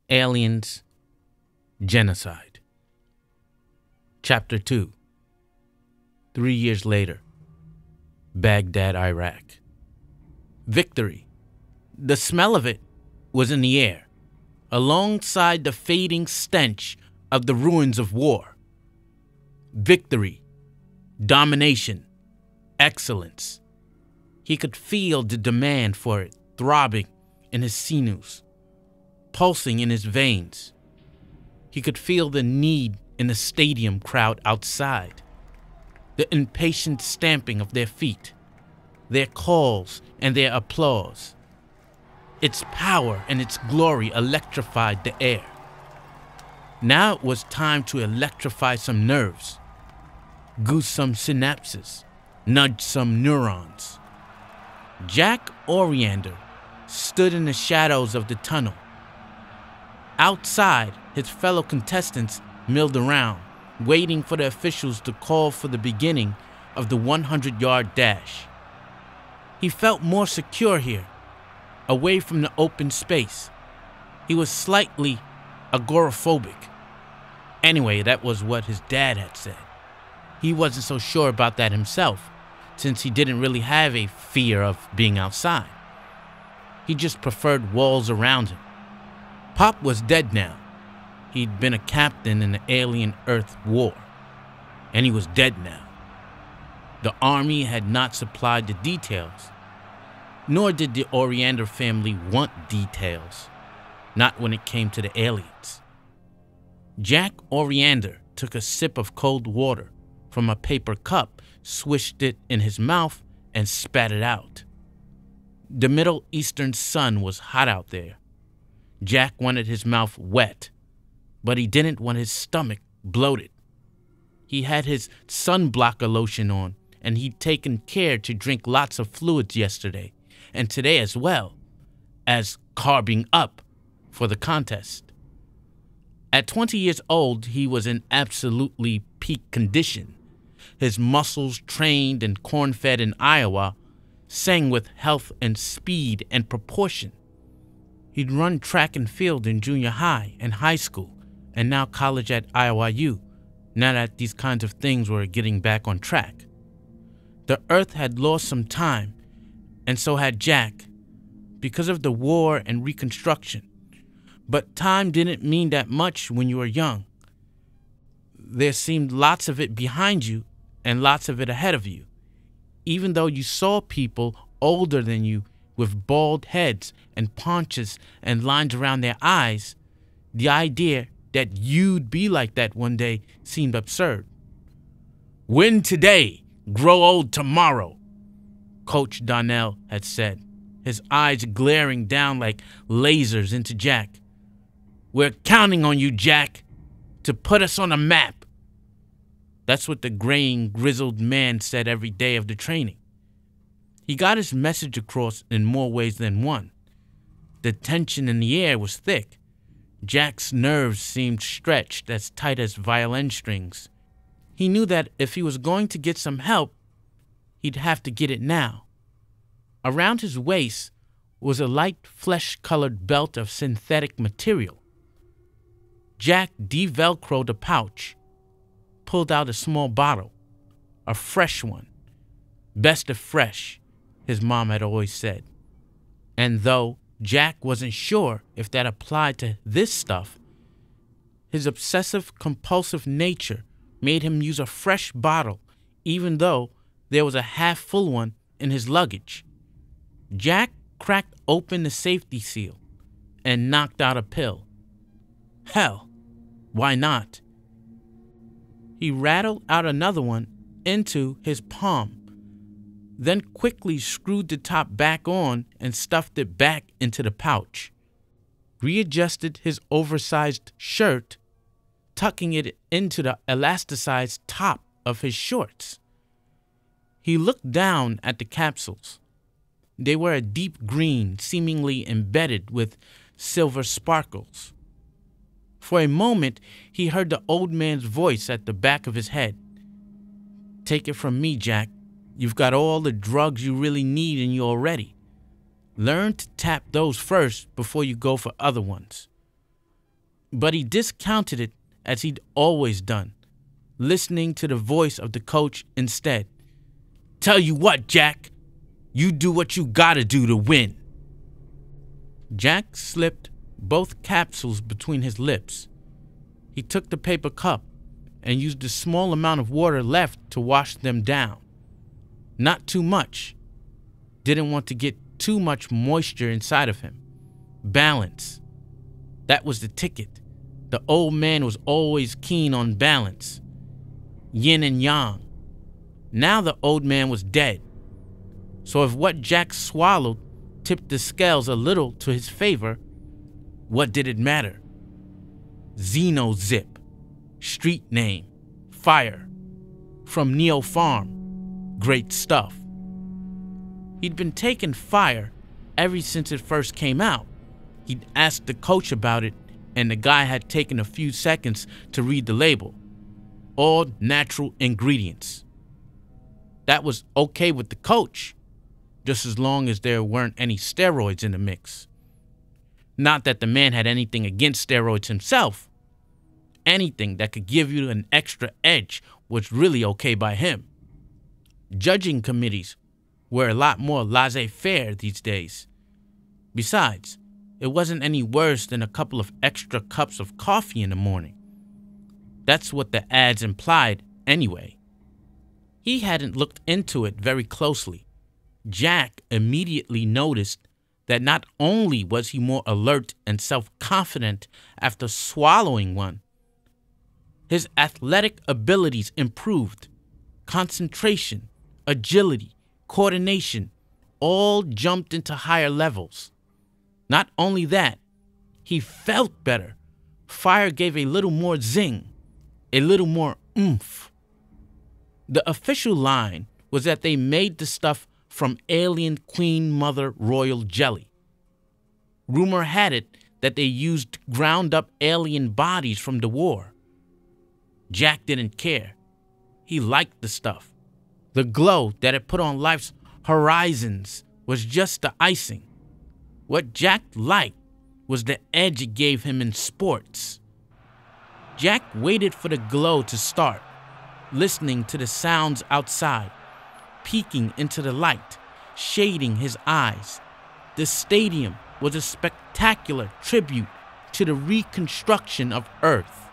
Aliens, Genocide. Chapter 2. 3 years later. Baghdad, Iraq. Victory. The smell of it was in the air, alongside the fading stench of the ruins of war. Victory, domination, excellence. He could feel the demand for it throbbing in his sinews, pulsing in his veins. He could feel the need in the stadium crowd outside, the impatient stamping of their feet, their calls and their applause. Its power and its glory electrified the air. Now it was time to electrify some nerves, goose some synapses, nudge some neurons. Jack Oriander stood in the shadows of the tunnel. Outside, his fellow contestants milled around, waiting for the officials to call for the beginning of the 100-yard dash. He felt more secure here, away from the open space. He was slightly agoraphobic. Anyway, that was what his dad had said. He wasn't so sure about that himself, since he didn't really have a fear of being outside. He just preferred walls around him. Pop was dead now. He'd been a captain in the Alien Earth War, and he was dead now. The army had not supplied the details, nor did the Oriander family want details, not when it came to the aliens. Jack Oriander took a sip of cold water from a paper cup, swished it in his mouth, and spat it out. The Middle Eastern sun was hot out there. Jack wanted his mouth wet, but he didn't want his stomach bloated. He had his sunblocker lotion on, and he'd taken care to drink lots of fluids yesterday, and today as well, as carbing up for the contest. At 20 years old, he was in absolutely peak condition. His muscles, trained and corn-fed in Iowa, sang with health and speed and proportion. He'd run track and field in junior high and high school, and now college at IOIU, now that these kinds of things were getting back on track. The Earth had lost some time, and so had Jack, because of the war and Reconstruction. But time didn't mean that much when you were young. There seemed lots of it behind you and lots of it ahead of you, even though you saw people older than you with bald heads and paunches and lines around their eyes. The idea that you'd be like that one day seemed absurd. Win today, grow old tomorrow, Coach Donnell had said, his eyes glaring down like lasers into Jack. We're counting on you, Jack, to put us on a map. That's what the graying, grizzled man said every day of the training. He got his message across in more ways than one. The tension in the air was thick. Jack's nerves seemed stretched as tight as violin strings. He knew that if he was going to get some help, he'd have to get it now. Around his waist was a light flesh-colored belt of synthetic material. Jack de-velcroed a pouch, pulled out a small bottle, a fresh one. Best of fresh, his mom had always said. And though Jack wasn't sure if that applied to this stuff, his obsessive-compulsive nature made him use a fresh bottle even though there was a half-full one in his luggage. Jack cracked open the safety seal and knocked out a pill. Hell, why not? He rattled out another one into his palm, then quickly screwed the top back on and stuffed it back into the pouch, readjusted his oversized shirt, tucking it into the elasticized top of his shorts. He looked down at the capsules. They were a deep green, seemingly embedded with silver sparkles. For a moment, he heard the old man's voice at the back of his head. Take it from me, Jack. You've got all the drugs you really need in you already. Learn to tap those first before you go for other ones. But he discounted it as he'd always done, listening to the voice of the coach instead. "Tell you what, Jack, you do what you gotta do to win." Jack slipped both capsules between his lips. He took the paper cup and used the small amount of water left to wash them down. Not too much. Didn't want to get too much moisture inside of him. Balance. That was the ticket. The old man was always keen on balance. Yin and yang. Now the old man was dead. So if what Jack swallowed tipped the scales a little to his favor, what did it matter? Xenozip. Street name. Fire. From Neo Farm. Great stuff. He'd been taking fire ever since it first came out. He'd asked the coach about it, and the guy had taken a few seconds to read the label. All natural ingredients. That was okay with the coach, just as long as there weren't any steroids in the mix. Not that the man had anything against steroids himself. Anything that could give you an extra edge was really okay by him. Judging committees were a lot more laissez-faire these days. Besides, it wasn't any worse than a couple of extra cups of coffee in the morning. That's what the ads implied anyway. He hadn't looked into it very closely. Jack immediately noticed that not only was he more alert and self-confident after swallowing one, his athletic abilities improved. Concentration, agility, coordination, all jumped into higher levels. Not only that, he felt better. Fire gave a little more zing, a little more oomph. The official line was that they made the stuff from alien Queen Mother Royal Jelly. Rumor had it that they used ground-up alien bodies from the war. Jack didn't care. He liked the stuff. The glow that it put on life's horizons was just the icing. What Jack liked was the edge it gave him in sports. Jack waited for the glow to start, listening to the sounds outside, peeking into the light, shading his eyes. The stadium was a spectacular tribute to the reconstruction of Earth.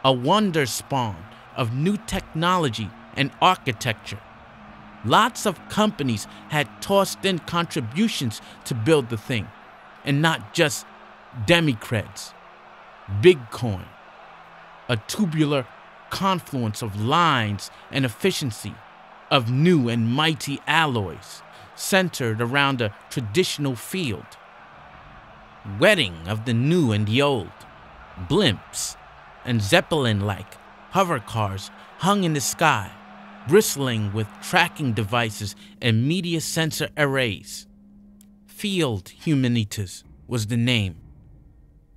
A wonder spawn of new technology and architecture. Lots of companies had tossed in contributions to build the thing, and not just demicreds. Bitcoin, a tubular confluence of lines and efficiency, of new and mighty alloys, centered around a traditional field. Wedding of the new and the old, blimps and Zeppelin-like hover cars hung in the sky, bristling with tracking devices and media sensor arrays. Field Humanitas was the name.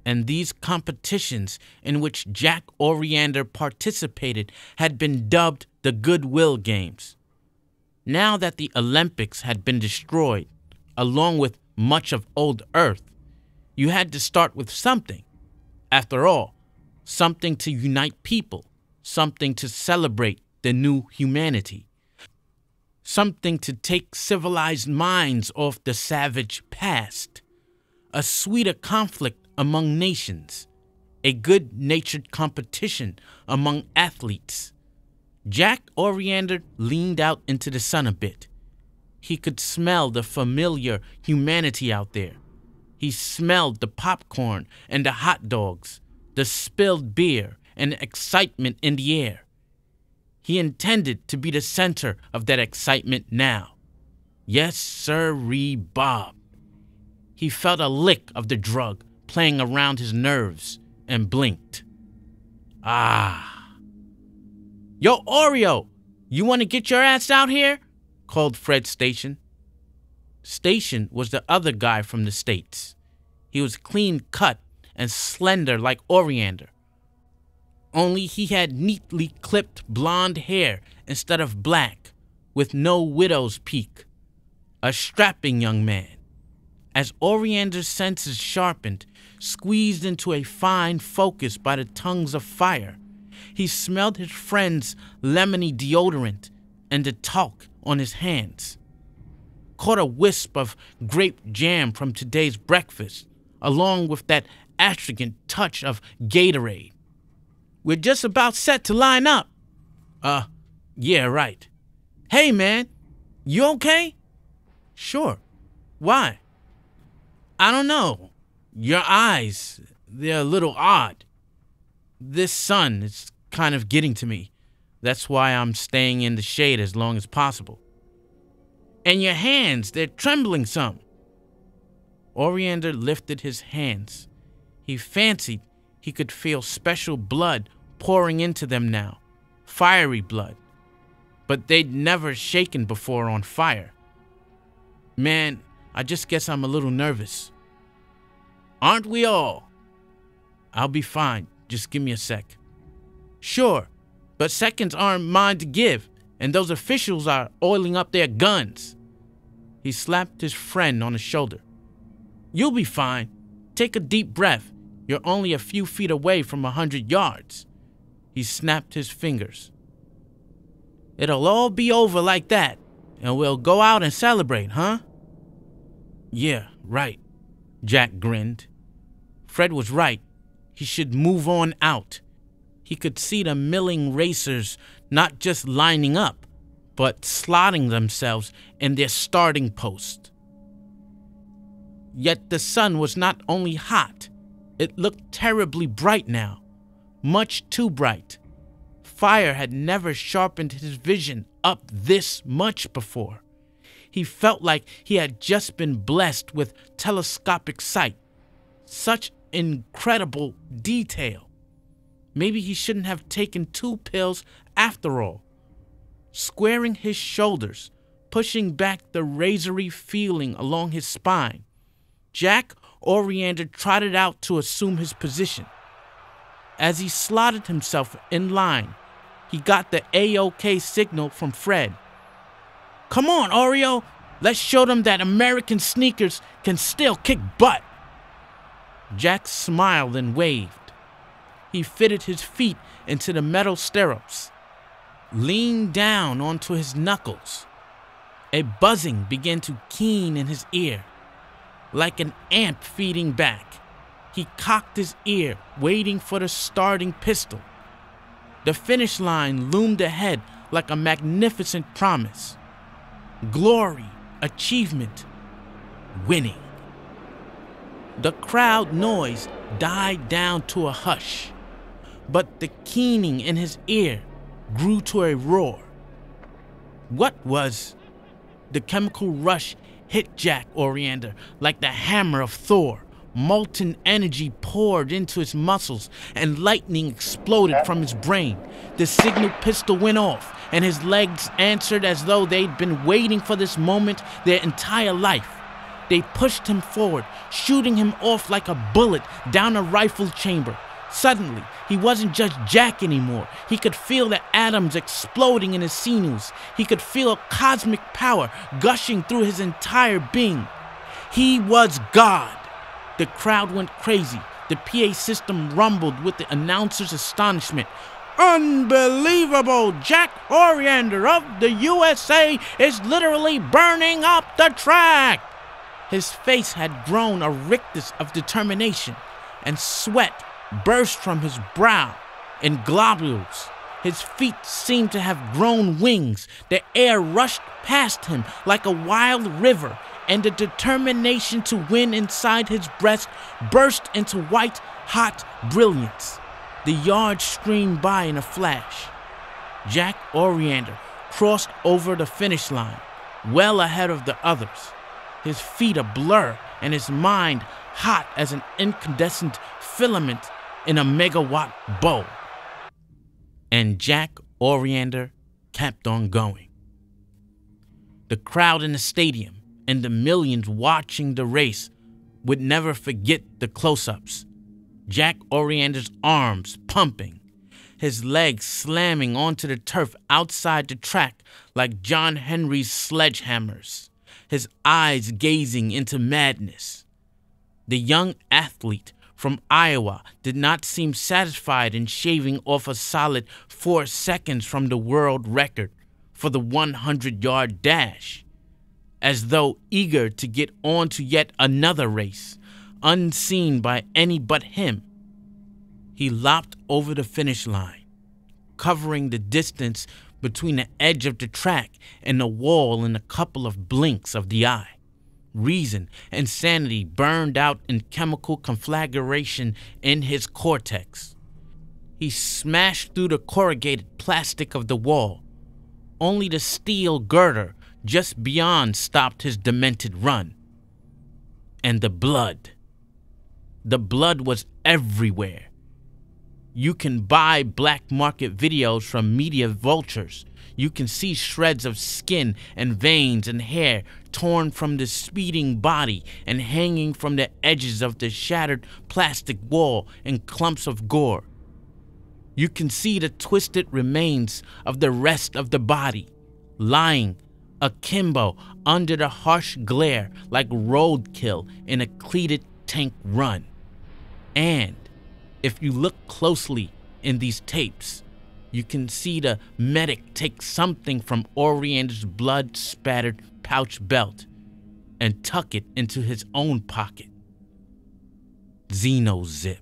And these competitions in which Jack Oriander participated had been dubbed the Goodwill Games. Now that the Olympics had been destroyed, along with much of old Earth, you had to start with something. After all, something to unite people, something to celebrate the new humanity, something to take civilized minds off the savage past, a sweeter conflict among nations, a good-natured competition among athletes. Jack Oriander leaned out into the sun a bit. He could smell the familiar humanity out there. He smelled the popcorn and the hot dogs, the spilled beer and the excitement in the air. He intended to be the center of that excitement now. Yes, sirree, Bob. He felt a lick of the drug playing around his nerves and blinked. Ah. Yo, Oreo, you want to get your ass out here? Called Fred Station. Station was the other guy from the States. He was clean cut and slender like Oriander. Only he had neatly clipped blonde hair instead of black, with no widow's peak. A strapping young man. As Oriander's senses sharpened, squeezed into a fine focus by the tongues of fire, he smelled his friend's lemony deodorant and the talc on his hands. Caught a wisp of grape jam from today's breakfast, along with that astringent touch of Gatorade. We're just about set to line up. Yeah, right. Hey, man, you okay? Sure. Why? I don't know. Your eyes, they're a little odd. This sun is kind of getting to me. That's why I'm staying in the shade as long as possible. And your hands, they're trembling some. Oriander lifted his hands. He fancied he could feel special blood pouring into them now, fiery blood. But they'd never shaken before on fire. Man, I just guess I'm a little nervous. Aren't we all? I'll be fine. Just give me a sec. Sure, but seconds aren't mine to give, and those officials are oiling up their guns. He slapped his friend on the shoulder. You'll be fine. Take a deep breath. You're only a few feet away from 100 yards. He snapped his fingers. It'll all be over like that, and we'll go out and celebrate, huh? Yeah, right. Jack grinned. Fred was right. He should move on out. He could see the milling racers not just lining up, but slotting themselves in their starting post. Yet the sun was not only hot, it looked terribly bright now, much too bright. Fire had never sharpened his vision up this much before. He felt like he had just been blessed with telescopic sight. Such incredible detail. Maybe he shouldn't have taken 2 pills after all. Squaring his shoulders, pushing back the razory feeling along his spine, Jack Oriander trotted out to assume his position. As he slotted himself in line, he got the A-OK signal from Fred. Come on, Oreo, let's show them that American sneakers can still kick butt. Jack smiled and waved. He fitted his feet into the metal stirrups, leaned down onto his knuckles. A buzzing began to keen in his ear. Like an ant feeding back, he cocked his ear, waiting for the starting pistol. The finish line loomed ahead like a magnificent promise. Glory, achievement, winning. The crowd noise died down to a hush, but the keening in his ear grew to a roar. What was? The chemical rush hit Jack Oriander like the hammer of Thor. Molten energy poured into his muscles and lightning exploded from his brain. The signal pistol went off and his legs answered as though they'd been waiting for this moment their entire life. They pushed him forward, shooting him off like a bullet down a rifle chamber. Suddenly, he wasn't just Jack anymore. He could feel the atoms exploding in his sinews. He could feel cosmic power gushing through his entire being. He was God. The crowd went crazy. The PA system rumbled with the announcer's astonishment. Unbelievable! Jack Oriander of the USA is literally burning up the track! His face had grown a rictus of determination, and sweat burst from his brow in globules. His feet seemed to have grown wings. The air rushed past him like a wild river, and the determination to win inside his breast burst into white, hot brilliance. The yards streamed by in a flash. Jack Oriander crossed over the finish line, well ahead of the others, his feet a blur and his mind hot as an incandescent filament in a megawatt bowl. And Jack Oriander kept on going. The crowd in the stadium and the millions watching the race would never forget the close-ups. Jack Oriander's arms pumping, his legs slamming onto the turf outside the track like John Henry's sledgehammers, his eyes gazing into madness. The young athlete from Iowa did not seem satisfied in shaving off a solid 4 seconds from the world record for the 100-yard dash, as though eager to get on to yet another race, unseen by any but him. He lopped over the finish line, covering the distance between the edge of the track and the wall in a couple of blinks of the eye. Reason and sanity burned out in chemical conflagration in his cortex. He smashed through the corrugated plastic of the wall. Only the steel girder just beyond stopped his demented run. And the blood. The blood was everywhere. You can buy black market videos from media vultures. You can see shreds of skin and veins and hair torn from the speeding body and hanging from the edges of the shattered plastic wall in clumps of gore. You can see the twisted remains of the rest of the body, lying akimbo under the harsh glare like roadkill in a cleated tank run. And if you look closely in these tapes, you can see the medic take something from Oriander's blood-spattered pouch belt and tuck it into his own pocket. Xenozip.